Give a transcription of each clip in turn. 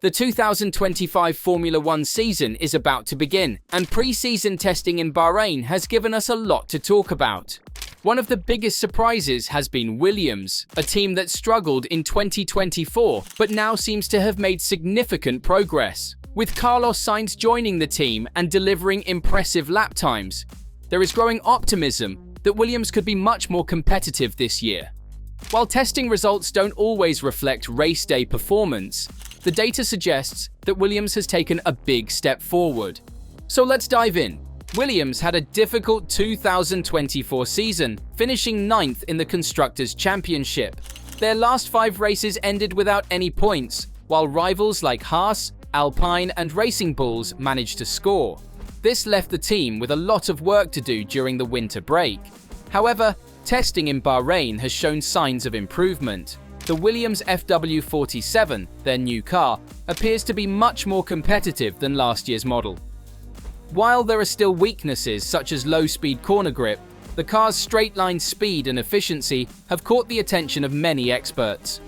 The 2025 Formula One season is about to begin, and pre-season testing in Bahrain has given us a lot to talk about. One of the biggest surprises has been Williams, a team that struggled in 2024 but now seems to have made significant progress. With Carlos Sainz joining the team and delivering impressive lap times, there is growing optimism that Williams could be much more competitive this year. While testing results don't always reflect race day performance, the data suggests that Williams has taken a big step forward. So let's dive in. Williams had a difficult 2024 season, finishing 9th in the Constructors' Championship. Their last 5 races ended without any points, while rivals like Haas, Alpine, and Racing Bulls managed to score. This left the team with a lot of work to do during the winter break. However, testing in Bahrain has shown signs of improvement. The Williams FW47, their new car, appears to be much more competitive than last year's model. While there are still weaknesses such as low-speed corner grip, the car's straight-line speed and efficiency have caught the attention of many experts.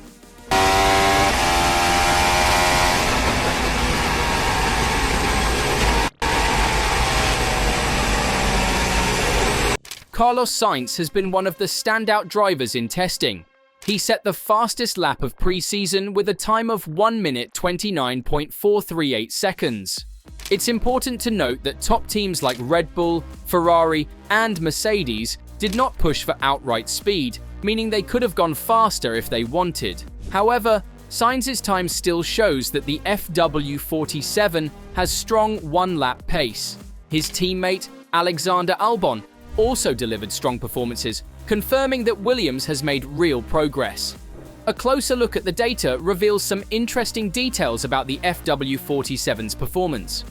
Carlos Sainz has been one of the standout drivers in testing. He set the fastest lap of pre-season with a time of 1 minute 29.438 seconds. It's important to note that top teams like Red Bull, Ferrari, and Mercedes did not push for outright speed, meaning they could have gone faster if they wanted. However, Sainz's time still shows that the FW47 has strong one-lap pace. His teammate, Alexander Albon, also delivered strong performances, confirming that Williams has made real progress. A closer look at the data reveals some interesting details about the FW47's performance.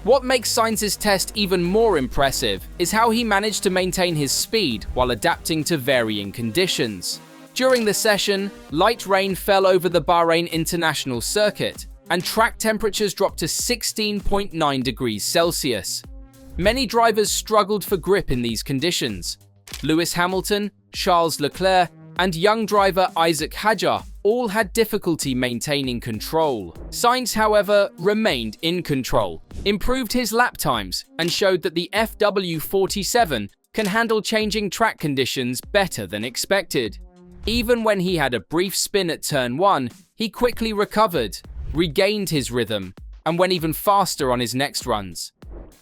What makes Sainz's test even more impressive is how he managed to maintain his speed while adapting to varying conditions. During the session, light rain fell over the Bahrain International Circuit, and track temperatures dropped to 16.9 degrees Celsius. Many drivers struggled for grip in these conditions. Lewis Hamilton, Charles Leclerc, and young driver Isaac Hadjar all had difficulty maintaining control. Sainz, however, remained in control, improved his lap times, and showed that the FW47 can handle changing track conditions better than expected. Even when he had a brief spin at turn 1, he quickly recovered, regained his rhythm, and went even faster on his next runs.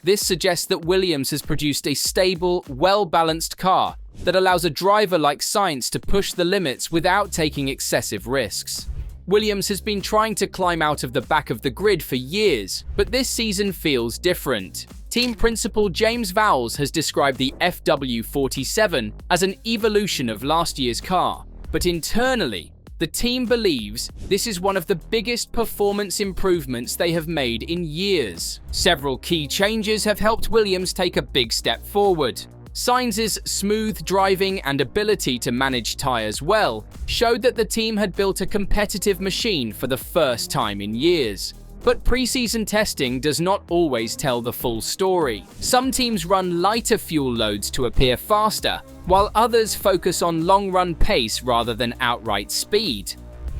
This suggests that Williams has produced a stable, well-balanced car that allows a driver like Sainz to push the limits without taking excessive risks. Williams has been trying to climb out of the back of the grid for years, but this season feels different. Team principal James Vowles has described the FW47 as an evolution of last year's car, but internally, the team believes this is one of the biggest performance improvements they have made in years. Several key changes have helped Williams take a big step forward. Sainz's smooth driving and ability to manage tyres well showed that the team had built a competitive machine for the first time in years. But pre-season testing does not always tell the full story. Some teams run lighter fuel loads to appear faster, while others focus on long-run pace rather than outright speed.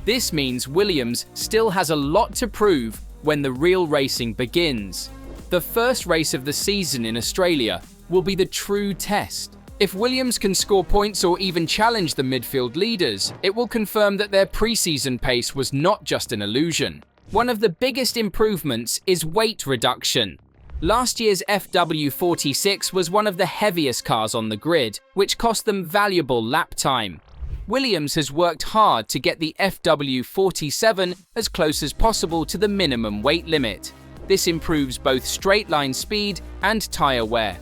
This means Williams still has a lot to prove when the real racing begins. The first race of the season in Australia will be the true test. If Williams can score points or even challenge the midfield leaders, it will confirm that their pre-season pace was not just an illusion. One of the biggest improvements is weight reduction. Last year's FW46 was one of the heaviest cars on the grid, which cost them valuable lap time. Williams has worked hard to get the FW47 as close as possible to the minimum weight limit. This improves both straight-line speed and tyre wear.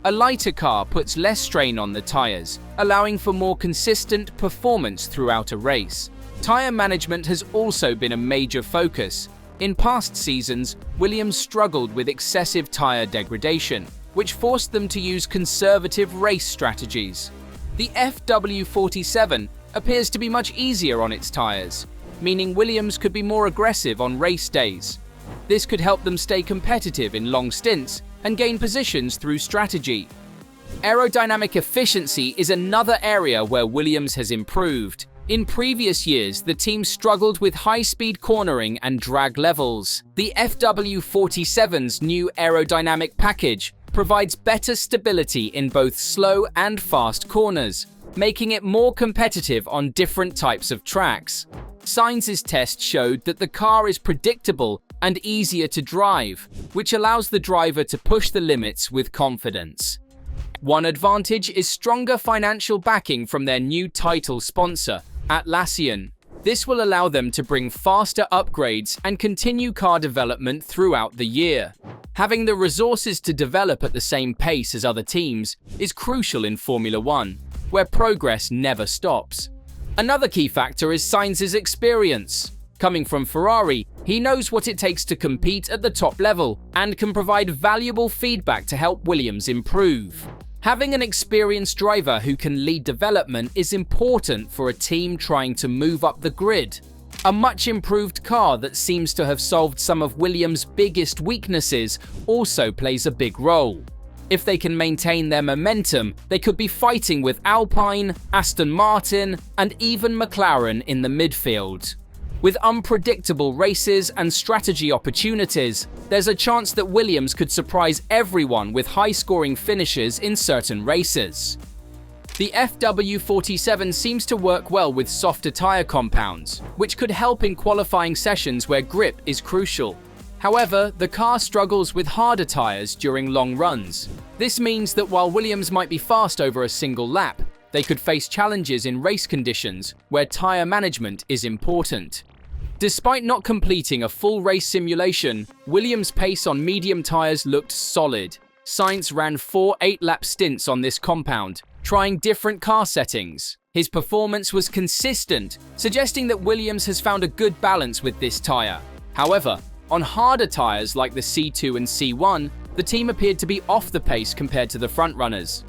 A lighter car puts less strain on the tyres, allowing for more consistent performance throughout a race. Tyre management has also been a major focus. In past seasons, Williams struggled with excessive tyre degradation, which forced them to use conservative race strategies. The FW47 appears to be much easier on its tyres, meaning Williams could be more aggressive on race days. This could help them stay competitive in long stints and gain positions through strategy. Aerodynamic efficiency is another area where Williams has improved. In previous years, the team struggled with high-speed cornering and drag levels. The FW47's new aerodynamic package provides better stability in both slow and fast corners, making it more competitive on different types of tracks. Sainz's test showed that the car is predictable and easier to drive, which allows the driver to push the limits with confidence. One advantage is stronger financial backing from their new title sponsor, Atlassian. This will allow them to bring faster upgrades and continue car development throughout the year. Having the resources to develop at the same pace as other teams is crucial in Formula One, where progress never stops. Another key factor is Sainz's experience. Coming from Ferrari, he knows what it takes to compete at the top level and can provide valuable feedback to help Williams improve. Having an experienced driver who can lead development is important for a team trying to move up the grid. A much improved car that seems to have solved some of Williams' biggest weaknesses also plays a big role. If they can maintain their momentum, they could be fighting with Alpine, Aston Martin, and even McLaren in the midfield. With unpredictable races and strategy opportunities, there's a chance that Williams could surprise everyone with high-scoring finishes in certain races. The FW47 seems to work well with softer tyre compounds, which could help in qualifying sessions where grip is crucial. However, the car struggles with harder tyres during long runs. This means that while Williams might be fast over a single lap, they could face challenges in race conditions where tyre management is important. Despite not completing a full race simulation, Williams' pace on medium tyres looked solid. Sainz ran 4 8-lap stints on this compound, trying different car settings. His performance was consistent, suggesting that Williams has found a good balance with this tyre. However, on harder tyres like the C2 and C1, the team appeared to be off the pace compared to the frontrunners.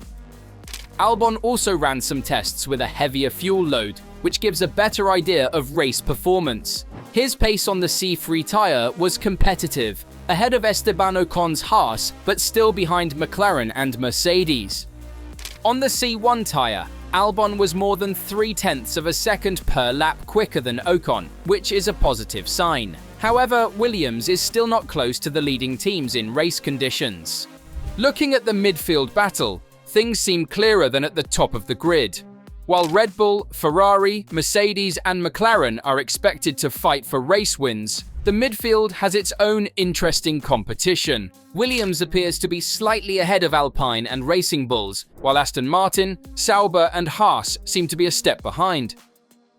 Albon also ran some tests with a heavier fuel load, which gives a better idea of race performance. His pace on the C3 tyre was competitive, ahead of Esteban Ocon's Haas, but still behind McLaren and Mercedes. On the C1 tyre, Albon was more than 0.3 of a second per lap quicker than Ocon, which is a positive sign. However, Williams is still not close to the leading teams in race conditions. Looking at the midfield battle, things seem clearer than at the top of the grid. While Red Bull, Ferrari, Mercedes, and McLaren are expected to fight for race wins, the midfield has its own interesting competition. Williams appears to be slightly ahead of Alpine and Racing Bulls, while Aston Martin, Sauber, and Haas seem to be a step behind.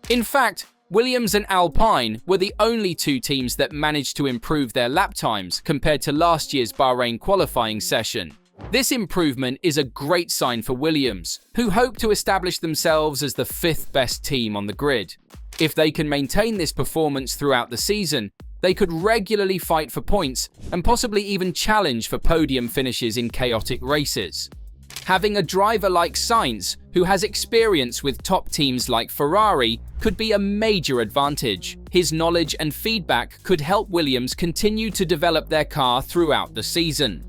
In fact, Williams and Alpine were the only two teams that managed to improve their lap times compared to last year's Bahrain qualifying session. This improvement is a great sign for Williams, who hope to establish themselves as the 5th best team on the grid. If they can maintain this performance throughout the season, they could regularly fight for points and possibly even challenge for podium finishes in chaotic races. Having a driver like Sainz, who has experience with top teams like Ferrari, could be a major advantage. His knowledge and feedback could help Williams continue to develop their car throughout the season.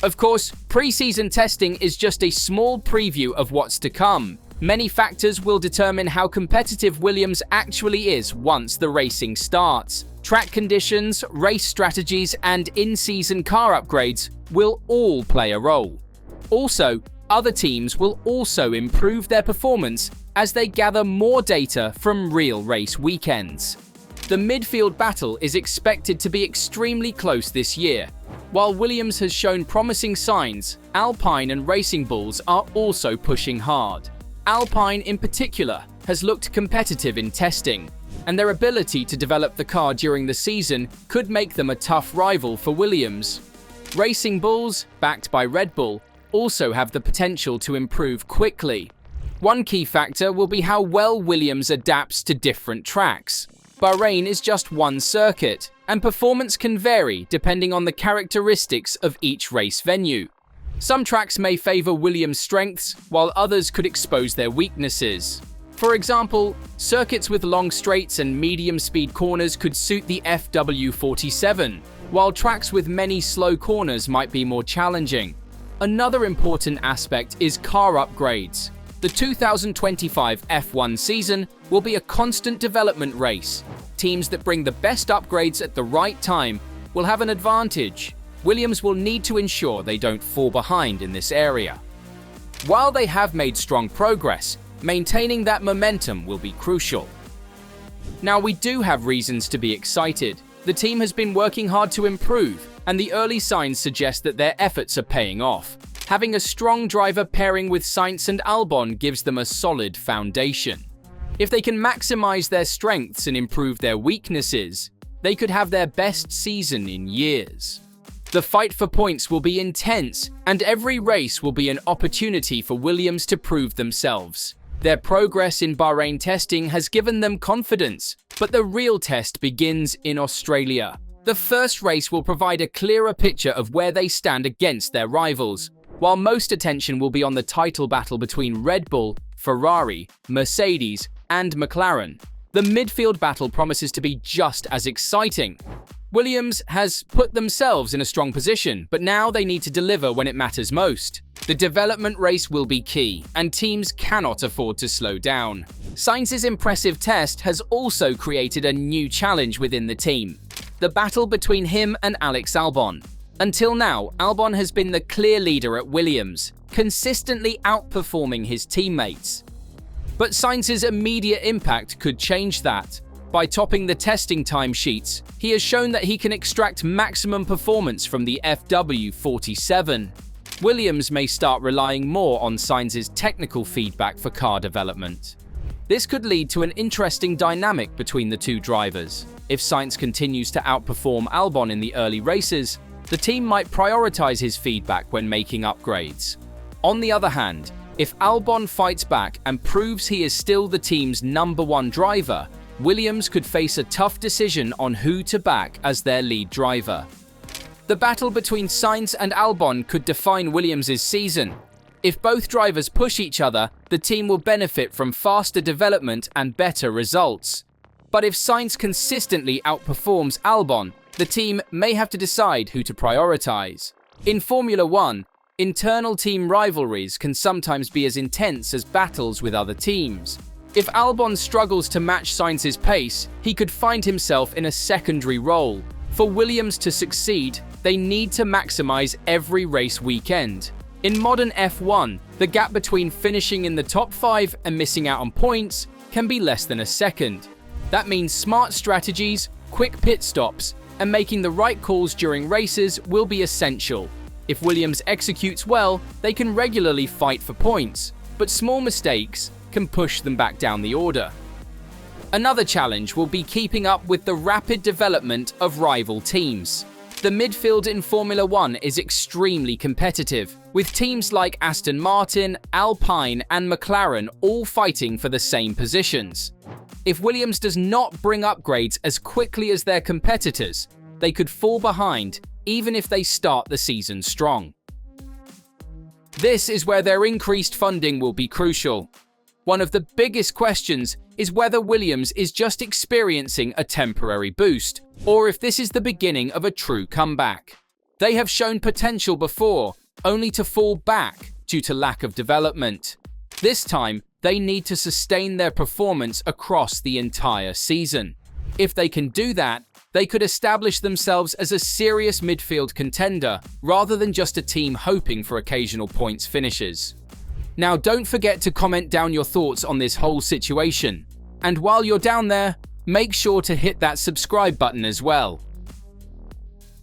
Of course, pre-season testing is just a small preview of what's to come. Many factors will determine how competitive Williams actually is once the racing starts. Track conditions, race strategies, and in-season car upgrades will all play a role. Also, other teams will also improve their performance as they gather more data from real race weekends. The midfield battle is expected to be extremely close this year. While Williams has shown promising signs, Alpine and Racing Bulls are also pushing hard. Alpine in particular has looked competitive in testing, and their ability to develop the car during the season could make them a tough rival for Williams. Racing Bulls, backed by Red Bull, also have the potential to improve quickly. One key factor will be how well Williams adapts to different tracks. Bahrain is just one circuit, and performance can vary depending on the characteristics of each race venue. Some tracks may favor Williams' strengths, while others could expose their weaknesses. For example, circuits with long straights and medium-speed corners could suit the FW47, while tracks with many slow corners might be more challenging. Another important aspect is car upgrades. The 2025 F1 season will be a constant development race. Teams that bring the best upgrades at the right time will have an advantage. Williams will need to ensure they don't fall behind in this area. While they have made strong progress, maintaining that momentum will be crucial. Now, we do have reasons to be excited. The team has been working hard to improve, and the early signs suggest that their efforts are paying off. Having a strong driver pairing with Sainz and Albon gives them a solid foundation. If they can maximize their strengths and improve their weaknesses, they could have their best season in years. The fight for points will be intense, and every race will be an opportunity for Williams to prove themselves. Their progress in Bahrain testing has given them confidence, but the real test begins in Australia. The first race will provide a clearer picture of where they stand against their rivals, while most attention will be on the title battle between Red Bull, Ferrari, Mercedes, and McLaren. The midfield battle promises to be just as exciting. Williams has put themselves in a strong position, but now they need to deliver when it matters most. The development race will be key, and teams cannot afford to slow down. Sainz's impressive test has also created a new challenge within the team: the battle between him and Alex Albon. Until now, Albon has been the clear leader at Williams, consistently outperforming his teammates. But Sainz's immediate impact could change that. By topping the testing timesheets, he has shown that he can extract maximum performance from the FW47. Williams may start relying more on Sainz's technical feedback for car development. This could lead to an interesting dynamic between the two drivers. If Sainz continues to outperform Albon in the early races, the team might prioritize his feedback when making upgrades. On the other hand, if Albon fights back and proves he is still the team's #1 driver, Williams could face a tough decision on who to back as their lead driver. The battle between Sainz and Albon could define Williams' season. If both drivers push each other, the team will benefit from faster development and better results. But if Sainz consistently outperforms Albon, the team may have to decide who to prioritize. In Formula 1, internal team rivalries can sometimes be as intense as battles with other teams. If Albon struggles to match Sainz's pace, he could find himself in a secondary role. For Williams to succeed, they need to maximize every race weekend. In modern F1, the gap between finishing in the top 5 and missing out on points can be less than a second. That means smart strategies, quick pit stops, and making the right calls during races will be essential. If Williams executes well, they can regularly fight for points, but small mistakes can push them back down the order. Another challenge will be keeping up with the rapid development of rival teams. The midfield in Formula 1 is extremely competitive, with teams like Aston Martin, Alpine, and McLaren all fighting for the same positions. If Williams does not bring upgrades as quickly as their competitors, they could fall behind even if they start the season strong. This is where their increased funding will be crucial. One of the biggest questions is whether Williams is just experiencing a temporary boost, or if this is the beginning of a true comeback. They have shown potential before, only to fall back due to lack of development. This time, they need to sustain their performance across the entire season. If they can do that, they could establish themselves as a serious midfield contender, rather than just a team hoping for occasional points finishes. Now, don't forget to comment down your thoughts on this whole situation. And while you're down there, make sure to hit that subscribe button as well.